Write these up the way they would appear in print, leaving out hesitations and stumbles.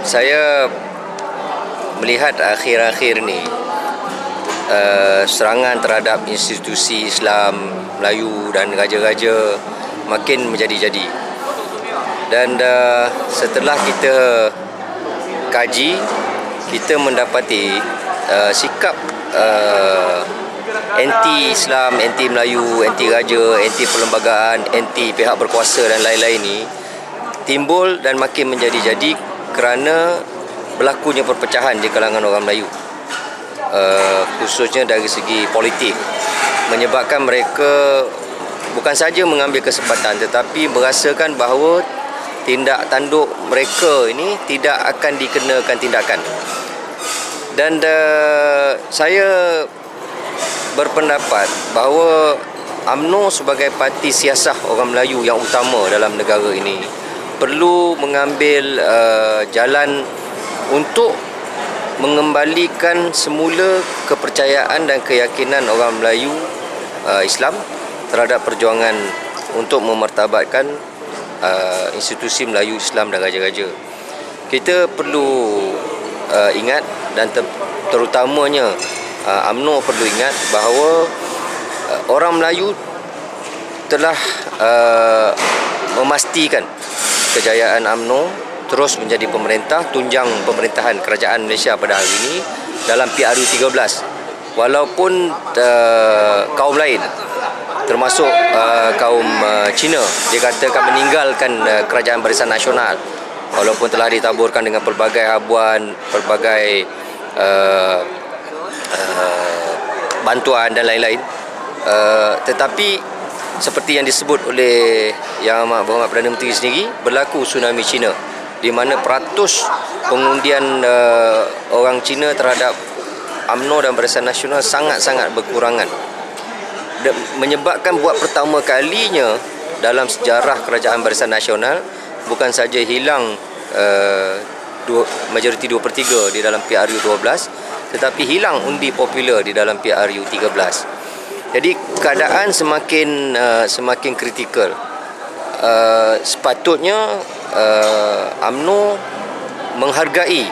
Saya melihat akhir-akhir ni serangan terhadap institusi Islam Melayu dan raja-raja makin menjadi-jadi. Dan setelah kita kaji, kita mendapati sikap anti-Islam, anti-Melayu, anti-raja, anti-perlembagaan, anti pihak berkuasa dan lain-lain ni timbul dan makin menjadi-jadi kerana berlakunya perpecahan di kalangan orang Melayu, khususnya dari segi politik, menyebabkan mereka bukan saja mengambil kesempatan tetapi merasakan bahawa tindak tanduk mereka ini tidak akan dikenakan tindakan. Dan saya berpendapat bahawa UMNO sebagai parti siasah orang Melayu yang utama dalam negara ini perlu mengambil jalan untuk mengembalikan semula kepercayaan dan keyakinan orang Melayu Islam terhadap perjuangan untuk memartabatkan institusi Melayu Islam dan raja-raja. Kita perlu ingat dan terutamanya UMNO perlu ingat bahawa orang Melayu telah memastikan kejayaan UMNO terus menjadi pemerintah, tunjang pemerintahan kerajaan Malaysia pada hari ini dalam PRU 13. Walaupun kaum lain termasuk kaum Cina dikatakan meninggalkan kerajaan Barisan Nasional walaupun telah ditaburkan dengan pelbagai habuan, pelbagai bantuan dan lain-lain, tetapi seperti yang disebut oleh Yang Amat Berhormat Perdana Menteri sendiri, berlaku tsunami Cina di mana peratus pengundian orang Cina terhadap UMNO dan Barisan Nasional sangat-sangat berkurangan, menyebabkan buat pertama kalinya dalam sejarah kerajaan Barisan Nasional bukan saja hilang majoriti 2/3 di dalam PRU 12 tetapi hilang undi popular di dalam PRU 13. Jadi keadaan semakin kritikal. Sepatutnya UMNO menghargai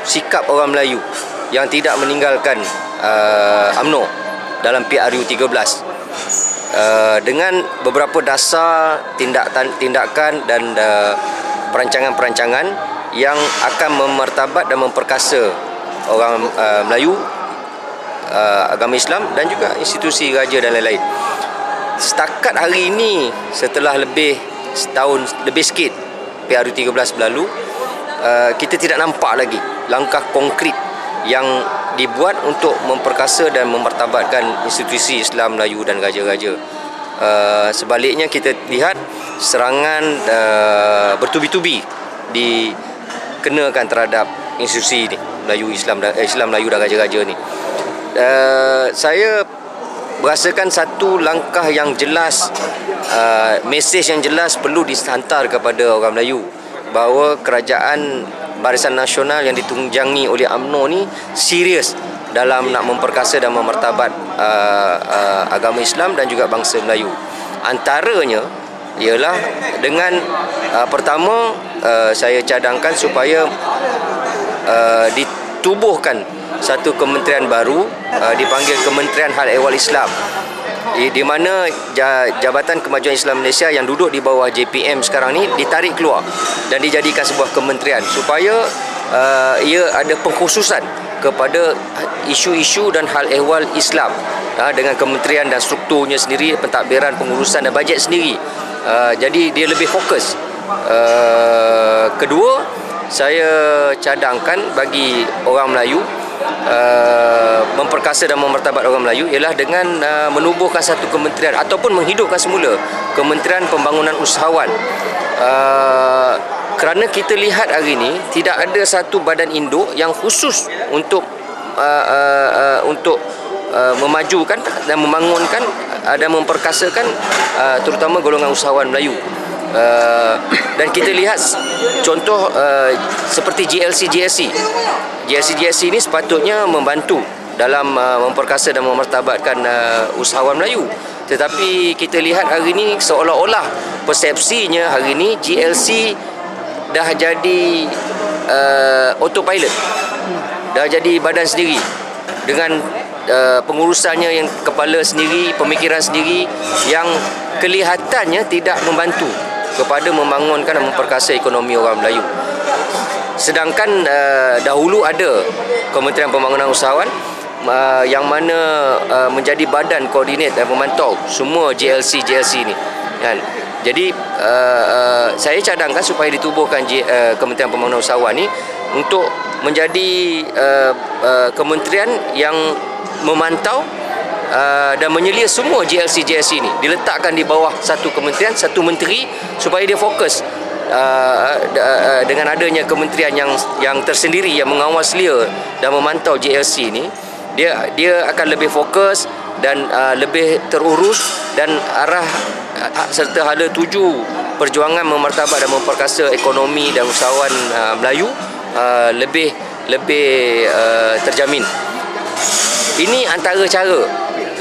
sikap orang Melayu yang tidak meninggalkan UMNO dalam PRU 13 dengan beberapa dasar tindakan dan perancangan-perancangan yang akan memartabat dan memperkasa orang Melayu, agama Islam dan juga institusi raja dan lain-lain. Setakat hari ini, setelah lebih setahun lebih sikit PRU 13 berlalu, kita tidak nampak lagi langkah konkret yang dibuat untuk memperkasa dan memartabatkan institusi Islam Melayu dan raja-raja. Sebaliknya kita lihat serangan bertubi-tubi dikenakan terhadap institusi ini, Islam Melayu dan raja-raja ni. Saya merasakan satu langkah yang jelas, mesej yang jelas perlu dihantar kepada orang Melayu bahawa kerajaan Barisan Nasional yang ditunjangi oleh UMNO ni serius dalam nak memperkasa dan memartabat agama Islam dan juga bangsa Melayu. Antaranya ialah dengan pertama saya cadangkan supaya ditubuhkan satu kementerian baru dipanggil Kementerian Hal Ehwal Islam, di mana Jabatan Kemajuan Islam Malaysia yang duduk di bawah JPM sekarang ni ditarik keluar dan dijadikan sebuah kementerian supaya ia ada pengkhususan kepada isu-isu dan hal ehwal Islam dengan kementerian dan strukturnya sendiri, pentadbiran, pengurusan dan bajet sendiri. Jadi dia lebih fokus. Kedua, saya cadangkan bagi orang Melayu memperkasa dan memartabat orang Melayu ialah dengan menubuhkan satu kementerian ataupun menghidupkan semula Kementerian Pembangunan Usahawan. Kerana kita lihat hari ini tidak ada satu badan induk yang khusus untuk memajukan dan membangunkan dan memperkasakan terutama golongan usahawan Melayu. Dan kita lihat contoh seperti GLC ini sepatutnya membantu dalam memperkasa dan memartabatkan usahawan Melayu. Tetapi kita lihat hari ini seolah-olah persepsinya hari ini GLC dah jadi autopilot, dah jadi badan sendiri dengan pengurusannya yang kepala sendiri, pemikiran sendiri yang kelihatannya tidak membantu kepada membangunkan dan memperkasa ekonomi orang Melayu. Sedangkan dahulu ada Kementerian Pembangunan Usahawan yang mana menjadi badan koordinat dan memantau semua GLC ni kan. Jadi saya cadangkan supaya ditubuhkan Kementerian Pembangunan Usahawan ni untuk menjadi kementerian yang memantau dan menyelia semua GLC ini, diletakkan di bawah satu kementerian, satu menteri, supaya dia fokus dengan adanya kementerian yang tersendiri yang mengawal selia dan memantau GLC ini. Dia akan lebih fokus dan lebih terurus, dan arah serta hala tuju perjuangan memartabat dan memperkasa ekonomi dan usahawan Melayu lebih terjamin. Ini antara cara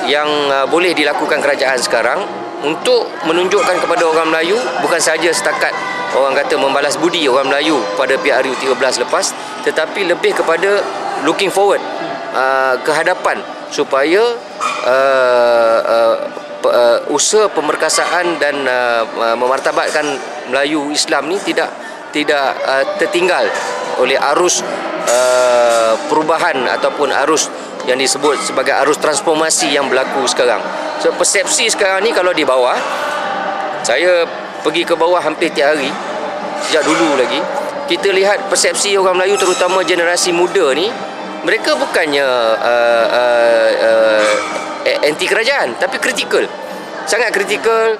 yang boleh dilakukan kerajaan sekarang untuk menunjukkan kepada orang Melayu, bukan sahaja setakat orang kata membalas budi orang Melayu pada PRU 13 lepas, tetapi lebih kepada looking forward ke hadapan, supaya usaha pemerkasaan dan memartabatkan Melayu Islam ni tidak tertinggal oleh arus perubahan ataupun arus yang disebut sebagai arus transformasi yang berlaku sekarang. So persepsi sekarang ni, kalau di bawah, saya pergi ke bawah hampir tiap hari sejak dulu lagi, kita lihat persepsi orang Melayu terutama generasi muda ni, mereka bukannya anti kerajaan, tapi kritikal, sangat kritikal,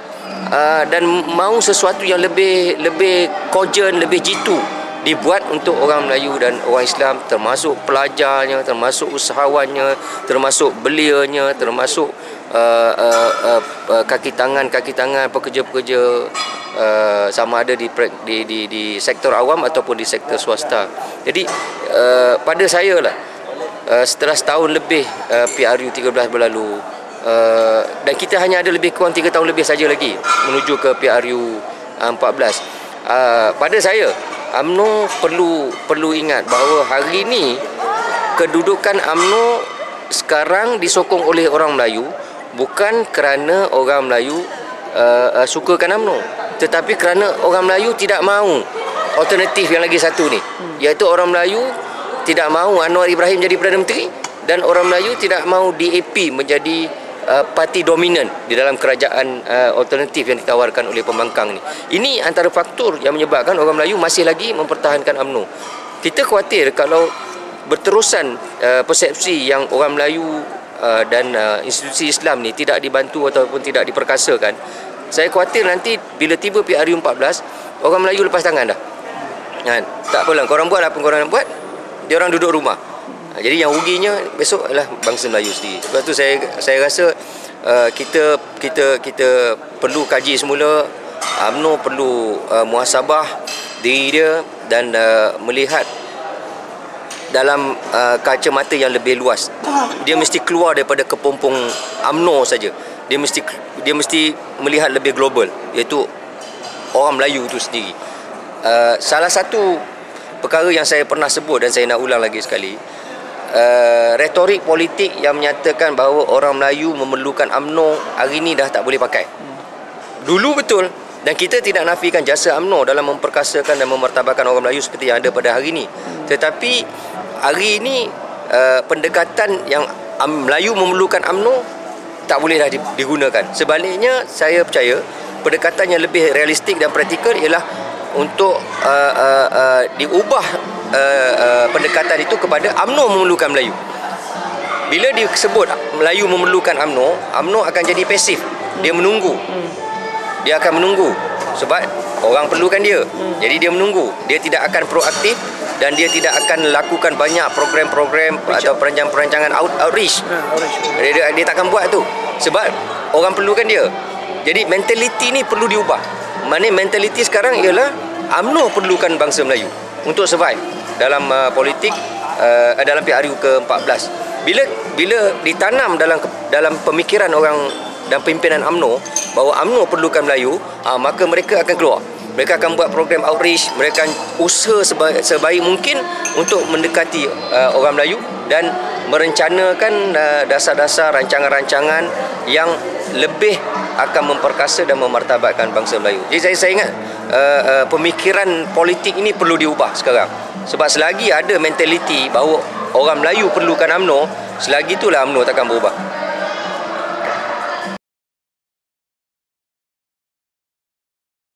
dan mahu sesuatu yang lebih cogent, lebih jitu dibuat untuk orang Melayu dan orang Islam, termasuk pelajarnya, termasuk usahawannya, termasuk belianya, termasuk kaki tangan pekerja-pekerja, sama ada di sektor awam ataupun di sektor swasta. Jadi pada saya lah, setelah setahun lebih PRU 13 berlalu, dan kita hanya ada lebih kurang 3 tahun lebih saja lagi menuju ke PRU 14, pada saya UMNO perlu ingat bahawa hari ini kedudukan UMNO sekarang disokong oleh orang Melayu, bukan kerana orang Melayu sukakan UMNO, tetapi kerana orang Melayu tidak mahu alternatif yang lagi satu ni, iaitu orang Melayu tidak mahu Anwar Ibrahim jadi Perdana Menteri, dan orang Melayu tidak mahu DAP menjadi parti dominan di dalam kerajaan alternatif yang ditawarkan oleh pembangkang ni. Ini antara faktor yang menyebabkan orang Melayu masih lagi mempertahankan UMNO. Kita khawatir kalau berterusan persepsi yang orang Melayu dan institusi Islam ni tidak dibantu ataupun tidak diperkasakan, saya khawatir nanti bila tiba PRU 14, orang Melayu lepas tangan dah. Kan? Tak apalah, korang buat apa korang nak buat, dia orang duduk rumah. Jadi yang ruginya besok adalah bangsa Melayu sendiri. Sebab tu saya rasa kita perlu kaji semula. UMNO perlu muhasabah diri dia dan melihat dalam kacamata yang lebih luas. Dia mesti keluar daripada kepompong UMNO saja. Dia mesti melihat lebih global, iaitu orang Melayu itu sendiri. Salah satu perkara yang saya pernah sebut dan saya nak ulang lagi sekali, retorik politik yang menyatakan bahawa orang Melayu memerlukan UMNO hari ini dah tak boleh pakai. Dulu betul, dan kita tidak nafikan jasa UMNO dalam memperkasakan dan memartabatkan orang Melayu seperti yang ada pada hari ini. Tetapi hari ini pendekatan yang Melayu memerlukan UMNO tak boleh dah digunakan. Sebaliknya, saya percaya pendekatan yang lebih realistik dan praktikal ialah untuk diubah pendekatan itu kepada UMNO memerlukan Melayu. Bila disebut Melayu memerlukan UMNO, UMNO akan jadi pasif. Dia menunggu. Dia akan menunggu sebab orang perlukan dia. Jadi dia menunggu. Dia tidak akan proaktif dan dia tidak akan lakukan banyak program-program atau perancangan outreach. Dia tak akan buat tu sebab orang perlukan dia. Jadi mentaliti ni perlu diubah. Maknanya mentaliti sekarang ialah UMNO perlukan bangsa Melayu untuk survive dalam politik, dalam PRU ke-14. Bila ditanam dalam pemikiran orang dan pimpinan UMNO bahawa UMNO perlukan Melayu, maka mereka akan keluar. Mereka akan buat program outreach, mereka akan usaha sebaik mungkin untuk mendekati orang Melayu dan merencanakan dasar-dasar rancangan-rancangan yang lebih akan memperkasa dan memartabatkan bangsa Melayu. Jadi saya ingat pemikiran politik ini perlu diubah sekarang. Sebab selagi ada mentaliti bahawa orang Melayu perlukan UMNO, selagi itulah UMNO takkan berubah.